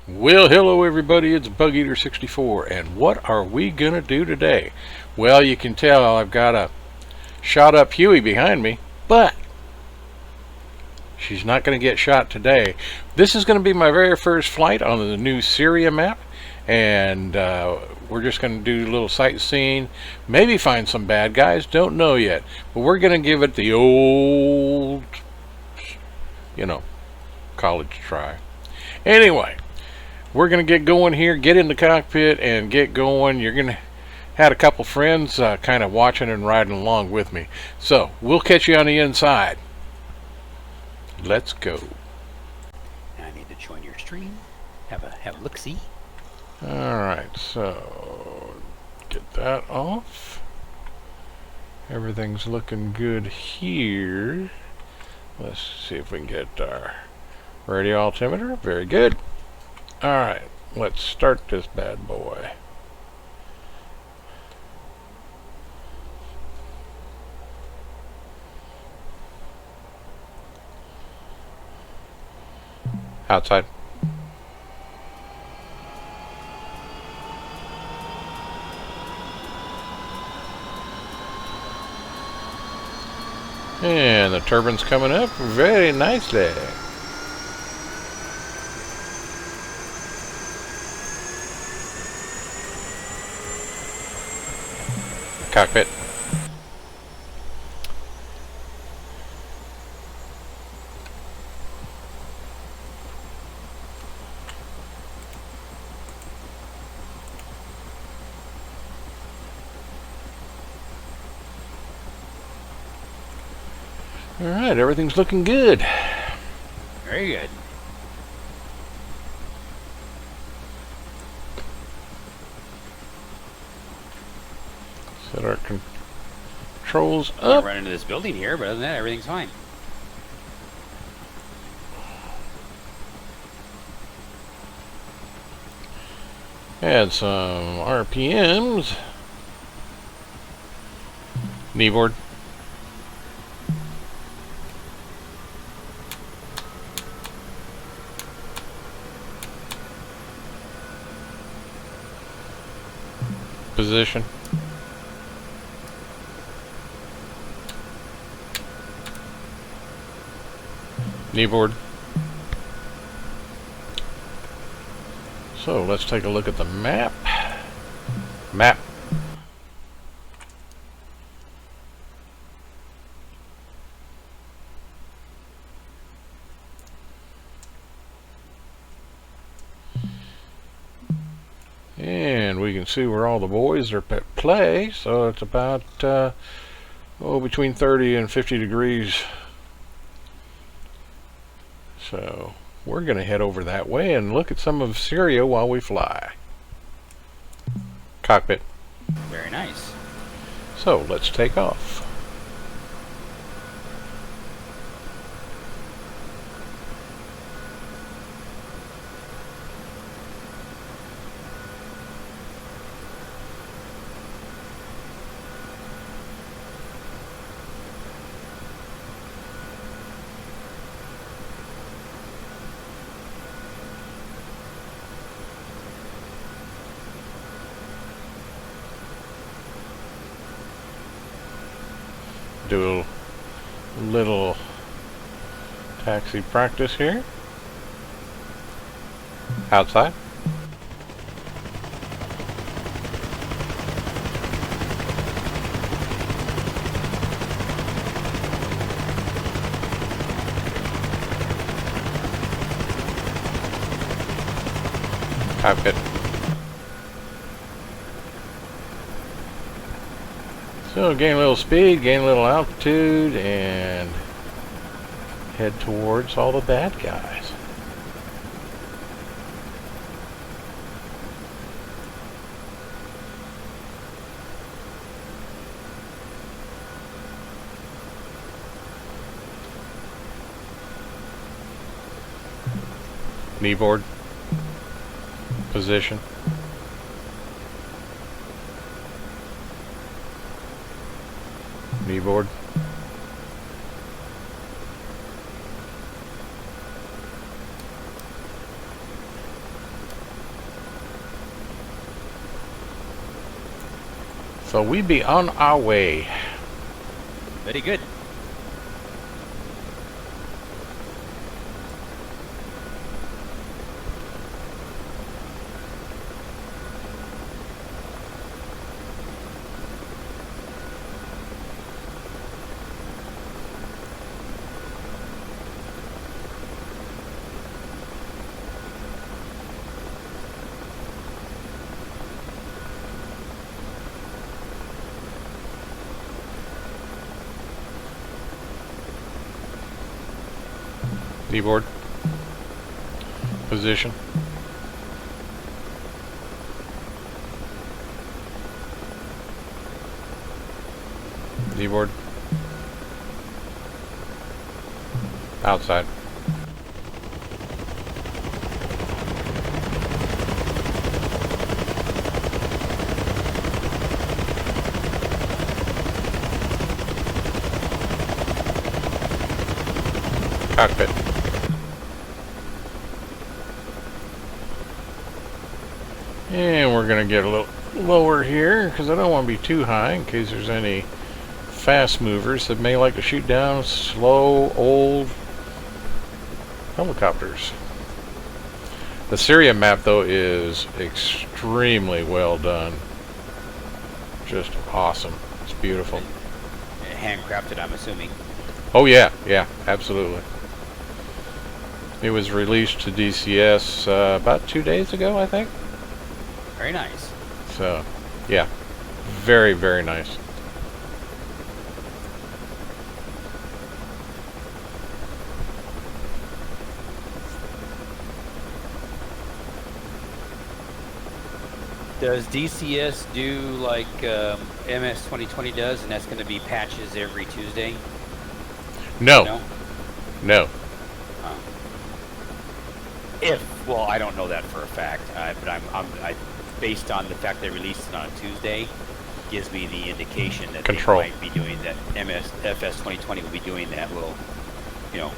Well, hello everybody, it's Bug Eater 64, and what are we gonna do today? Well, you can tell I've got a shot up Huey behind me, but she's not gonna get shot today. This is gonna be my very first flight on the new Seria map, and we're just gonna do a little sightseeing, maybe find some bad guys, don't know yet, but we're gonna give it the old, college try. Anyway, we're going to get going here, get in the cockpit and get going. You're going to have a couple friends kind of watching and riding along with me. So we'll catch you on the inside. Let's go. I need to join your stream. Have a look-see. Alright, so get that off. Everything's looking good here. Let's see if we can get our radio altimeter. Very good. Alright, let's start this bad boy. Outside. And the turbine's coming up very nicely. Cockpit. All right, everything's looking good. Very good. Set our controls I'm gonna up. run into this building here, but other than that, everything's fine. Add some RPMs. Kneeboard. Position. Kneeboard. So let's take a look at the map. Map. And we can see where all the boys are at play, so it's about between 30 and 50 degrees. So we're going to head over that way and look at some of Seria while we fly. Cockpit. Very nice. So let's take off. Do a little taxi practice here. Outside. Cockpit. So gain a little speed, gain a little altitude, and head towards all the bad guys. Kneeboard. Position. Kneeboard. So we be on our way. Very good. Keyboard. Position. Keyboard. Outside. Cockpit. And we're going to get a little lower here because I don't want to be too high in case there's any fast movers that may like to shoot down slow, old helicopters. The Seria map, though, is extremely well done. Just awesome. It's beautiful. Handcrafted, I'm assuming. Oh, yeah. Yeah, absolutely. It was released to DCS about 2 days ago, I think. Very nice. So, yeah. Very, very nice. Does DCS do like MS 2020 does, and that's going to be patches every Tuesday? No. No. Well, I don't know that for a fact, but I based on the fact they released it on Tuesday, gives me the indication that Control. they might be doing that. FS 2020 will be doing that little, you know,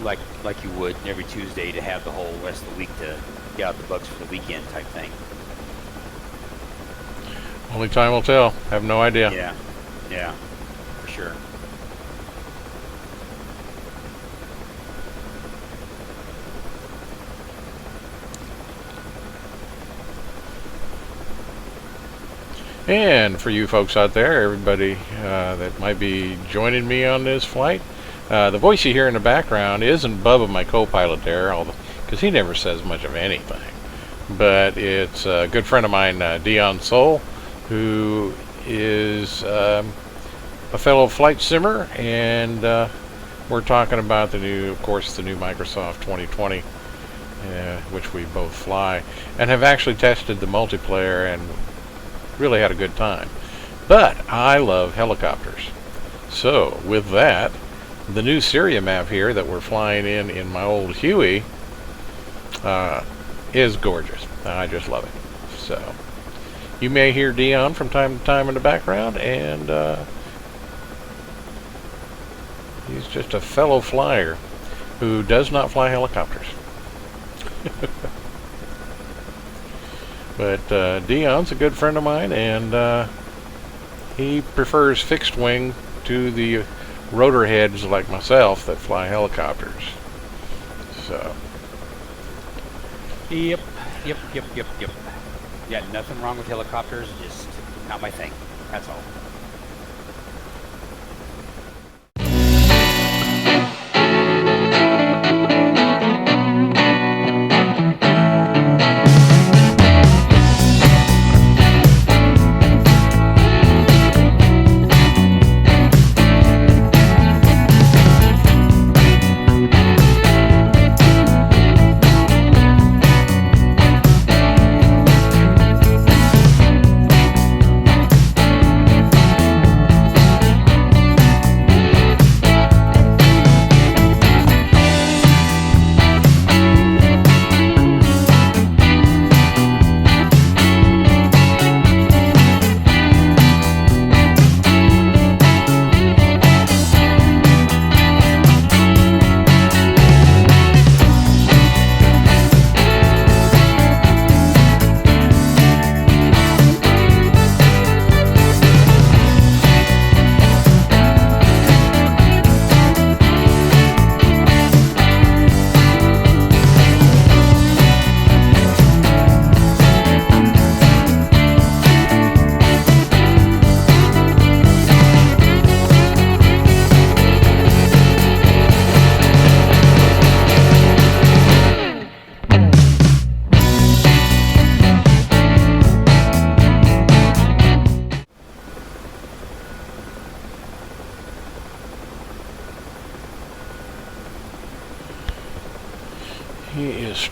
like you would every Tuesday to have the whole rest of the week to get out the bugs for the weekend type thing. Only time will tell. Have no idea. Yeah, for sure. And for you folks out there, everybody that might be joining me on this flight, the voice you hear in the background isn't Bubba, my co-pilot there, because he never says much of anything. But it's a good friend of mine, Dion Soul, who is a fellow flight simmer, and we're talking about the new Microsoft 2020, which we both fly, and have actually tested the multiplayer and really had a good time. But I love helicopters. So with that, the new Seria map here that we're flying in my old Huey is gorgeous. I just love it. So you may hear Dion from time to time in the background, and he's just a fellow flyer who does not fly helicopters. But Dion's a good friend of mine, and he prefers fixed wing to the rotor heads like myself that fly helicopters. So. Yep. Yeah, nothing wrong with helicopters, just not my thing. That's all.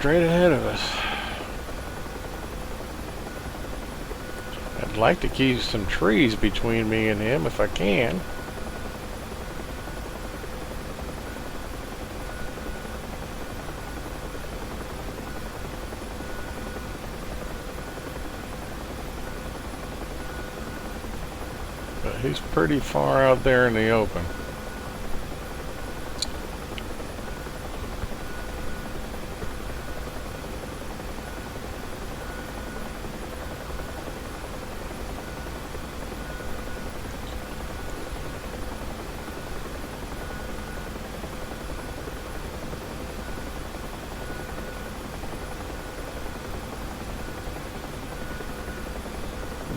straight ahead of us. I'd like to keep some trees between me and him if I can. But he's pretty far out there in the open.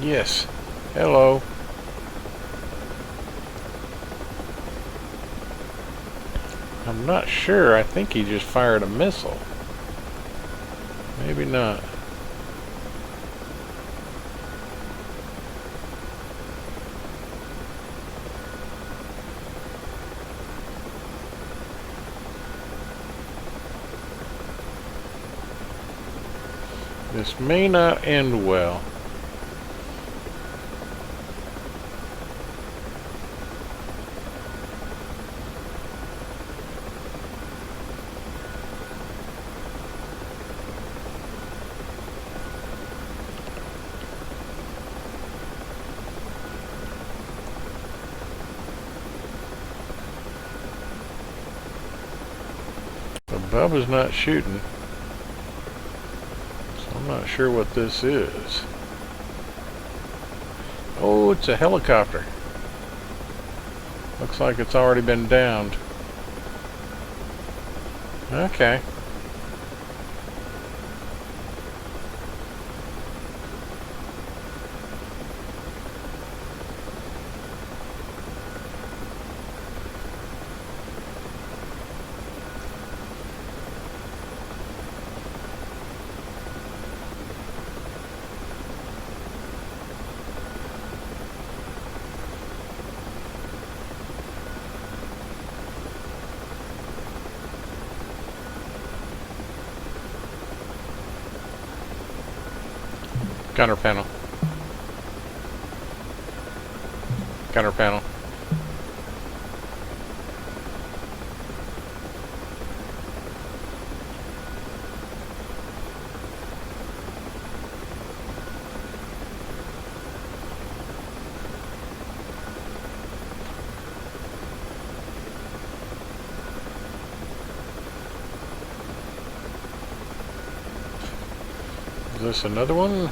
Yes. Hello. I'm not sure. I think he just fired a missile. Maybe not. This may not end well. Bubba's not shooting, so I'm not sure what this is. Oh, it's a helicopter. Looks like it's already been downed. Okay. Gunner panel. Gunner panel. Is this another one?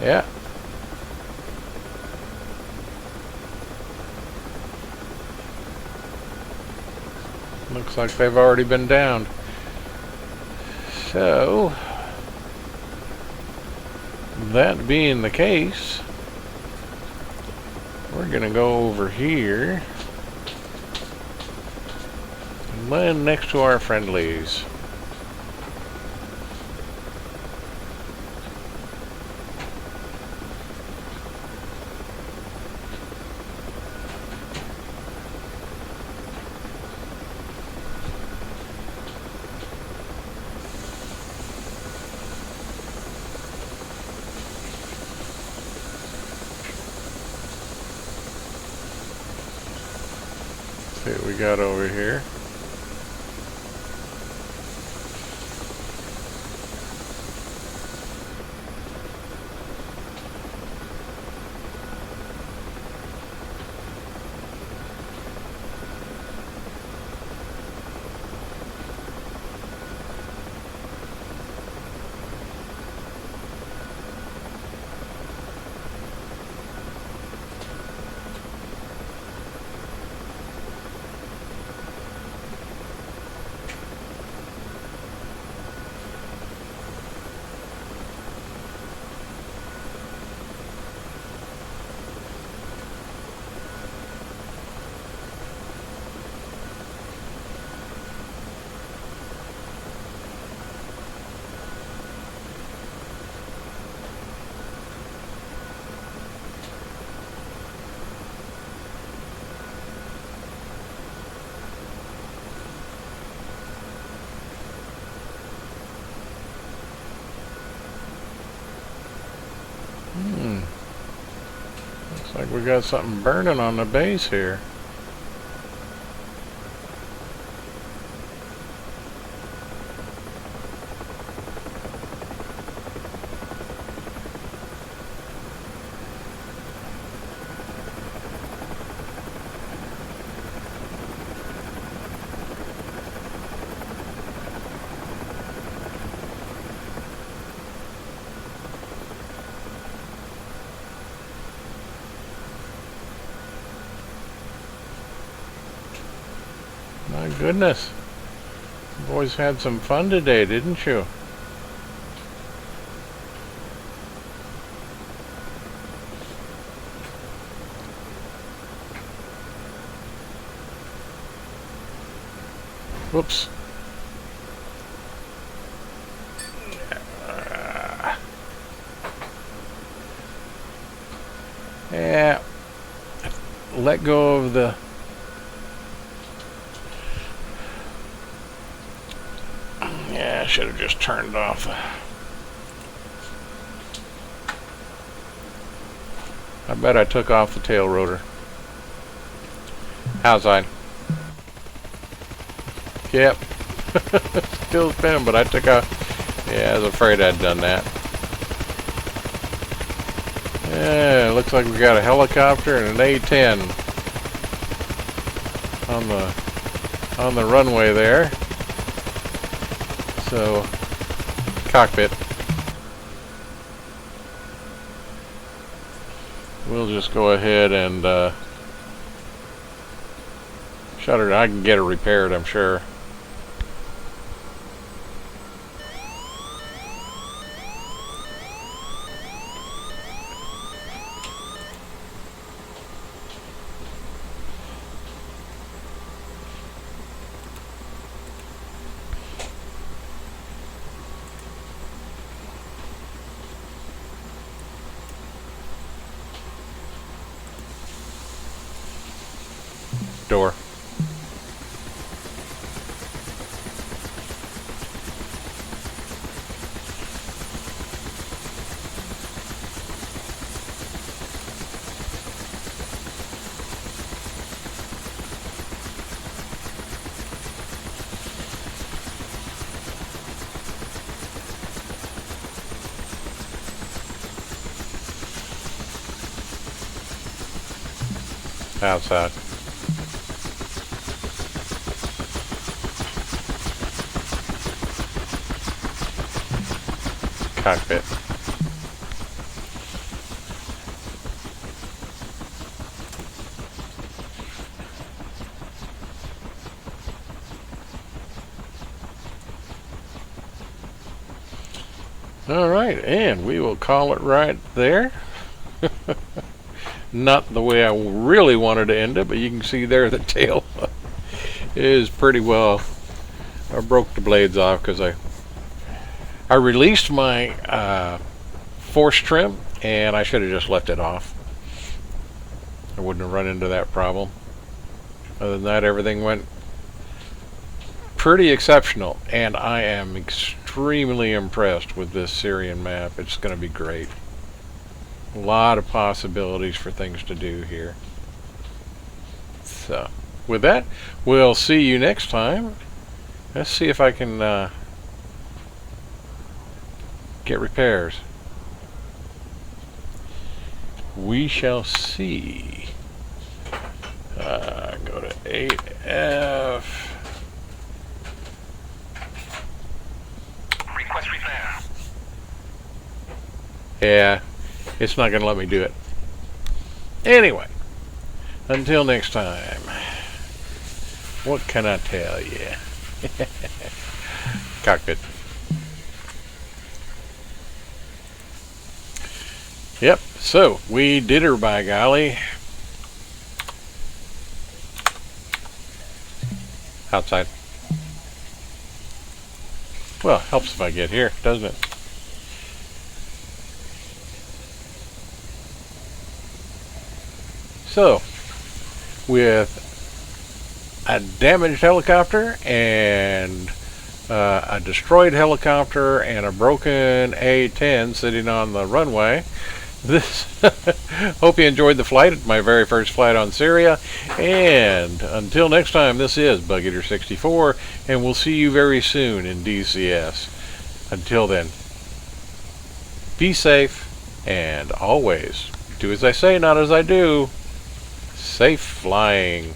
Yeah. Looks like they've already been downed. So, that being the case, we're gonna go over here and land next to our friendlies. See what we got over here. Like we got something burning on the base here. My goodness. You boys had some fun today, didn't you? Whoops. Yeah. Let go of the... Yeah, I should have just turned off. I bet I took off the tail rotor. Outside. Yep. Still spinning, but I took off. Yeah, I was afraid I'd done that. Yeah, looks like we got a helicopter and an A-10 on the runway there. So, cockpit. We'll just go ahead and shutter it. I can get it repaired, I'm sure. Door. Outside. Cockpit. All right, and we will call it right there. Not the way I really wanted to end it, but you can see there the tail is pretty well. I broke the blades off because I released my force trim, and I should have just left it off. I wouldn't have run into that problem. Other than that, everything went pretty exceptional, and I am extremely impressed with this Seria Map. It's going to be great. A lot of possibilities for things to do here. So, with that, we'll see you next time. Let's see if I can get repairs. We shall see. Go to 8F. Request repair. Yeah, it's not going to let me do it. Anyway, until next time, what can I tell you? Cockpit. Yep, so we did her, by golly. Outside. Well, helps if I get here, doesn't it? So, with a damaged helicopter and a destroyed helicopter and a broken A-10 sitting on the runway, This hope you enjoyed the flight, my very first flight on Seria. And until next time, this is Bug Eater 64, and we'll see you very soon in DCS. Until then, be safe, and always do as I say, not as I do. Safe flying.